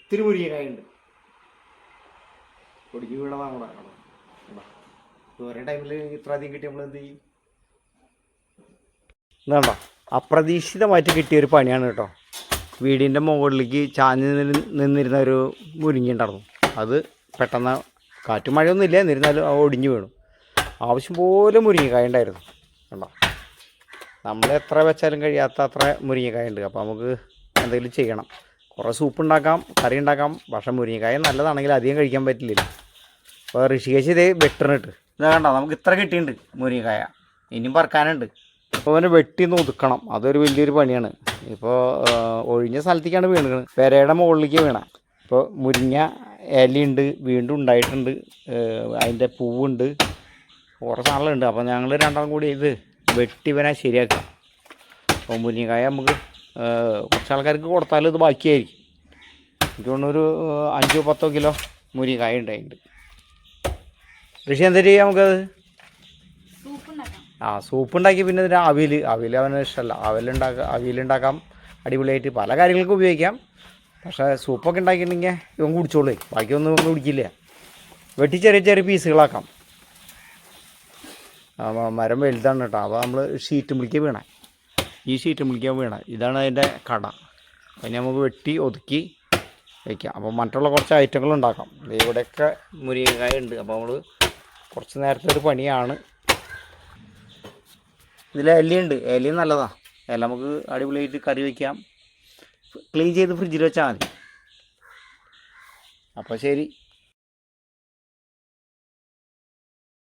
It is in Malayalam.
ഒത്തിരി മുരിങ്ങക്കായുണ്ട്. പൊടിഞ്ഞ് വീണതാണ് അവിടെ. ഓരോ ടൈമിൽ ഇത്ര അധികം കിട്ടി നമ്മൾ എന്ത് ചെയ്യും? എന്താ അപ്രതീക്ഷിതമായിട്ട് കിട്ടിയൊരു പണിയാണ് കേട്ടോ. വീടിൻ്റെ മുകളിലേക്ക് ചാഞ്ഞ് നിന്നിരുന്ന ഒരു മുരിങ്ങ ഉണ്ടായിരുന്നു. അത് പെട്ടെന്ന് കാറ്റും മഴയൊന്നുമില്ല, എന്നിരുന്നാലും ഒടിഞ്ഞു വീണു. ആവശ്യം പോലെ മുരിങ്ങക്കായ ഉണ്ടായിരുന്നു. കണ്ടോ, നമ്മൾ എത്ര വെച്ചാലും കഴിയാത്ത അത്ര മുരിങ്ങക്കായ ഉണ്ട്. അപ്പോൾ നമുക്ക് എന്തെങ്കിലും ചെയ്യണം. കുറേ സൂപ്പ് ഉണ്ടാക്കാം, കറി ഉണ്ടാക്കാം. പക്ഷേ മുരിങ്ങക്കായ നല്ലതാണെങ്കിൽ അധികം കഴിക്കാൻ പറ്റില്ല. അപ്പോൾ ഋഷികേശ് ഇതേ വെട്ടറിനിട്ട് ഇതാ കണ്ടോ, നമുക്ക് ഇത്ര കിട്ടിയിട്ടുണ്ട് മുരിങ്ങക്കായ. ഇനിയും പറക്കാനുണ്ട്. അപ്പോൾ അവനെ വെട്ടി ഒന്ന് ഒതുക്കണം. അതൊരു വലിയൊരു പണിയാണ്. ഇപ്പോൾ ഒഴിഞ്ഞ സ്ഥലത്തേക്കാണ് വീണത്, പെരയുടെ മുകളിലേക്ക് വീണ. ഇപ്പോൾ മുരിങ്ങ ഇലയുണ്ട്, വീണ്ടും ഉണ്ടായിട്ടുണ്ട്, അതിൻ്റെ പൂവുണ്ട്, കുറേ സാധനങ്ങളുണ്ട്. അപ്പോൾ ഞങ്ങൾ രണ്ടാളും കൂടി ഇത് വെട്ടി ഇവനെ ശരിയാക്കാം. അപ്പോൾ മുരിങ്ങക്കായ നമുക്ക് കുറച്ച് ആൾക്കാർക്ക് കൊടുത്താലും ഇത് ബാക്കിയായിരിക്കും. എനിക്ക് തോന്നുന്നൊരു 5-10 കിലോ മുരിങ്ങക്കായ ഉണ്ടായിട്ടുണ്ട്. കൃഷി എന്താ ചെയ്യുക നമുക്കത്? സൂപ്പ് ഉണ്ടാക്കി പിന്നെ ഇതിന് അവിയൽ അവന് ഇഷ്ടമല്ല. അവിയലുണ്ടാക്കാം, അടിപൊളിയായിട്ട് പല കാര്യങ്ങൾക്കും ഉപയോഗിക്കാം. പക്ഷേ സൂപ്പൊക്കെ ഉണ്ടാക്കിയിട്ടുണ്ടെങ്കിൽ ഇവൻ കുടിച്ചോളൂ, ബാക്കിയൊന്നും ഇവൻ കുടിക്കില്ല. വെട്ടി ചെറിയ ചെറിയ പീസുകളാക്കാം. മരം വലുതാണ് കേട്ടോ. അപ്പോൾ നമ്മൾ ഷീറ്റുമ്പിളിക്ക് വീണ, ഈ ഷീറ്റുമ്പിളിക്കാൻ വീണ ഇതാണ് അതിൻ്റെ കട. അതിന് നമുക്ക് വെട്ടി ഒതുക്കി വയ്ക്കാം. അപ്പോൾ മറ്റുള്ള കുറച്ച് ഐറ്റങ്ങൾ ഉണ്ടാക്കാം. ഇവിടെയൊക്കെ മുരിങ്ങക്കായ ഉണ്ട്. അപ്പോൾ നമ്മൾ കുറച്ച് നേരത്തെ ഒരു പണിയാണ്. ഇതിൽ ഇലയുണ്ട്, ഇലയും നല്ലതാണ്. ഇല നമുക്ക് അടിപൊളിയായിട്ട് കറി വയ്ക്കാം. ക്ലീൻ ചെയ്ത് ഫ്രിഡ്ജിൽ വെച്ചാൽ മതി. അപ്പോൾ ശരി.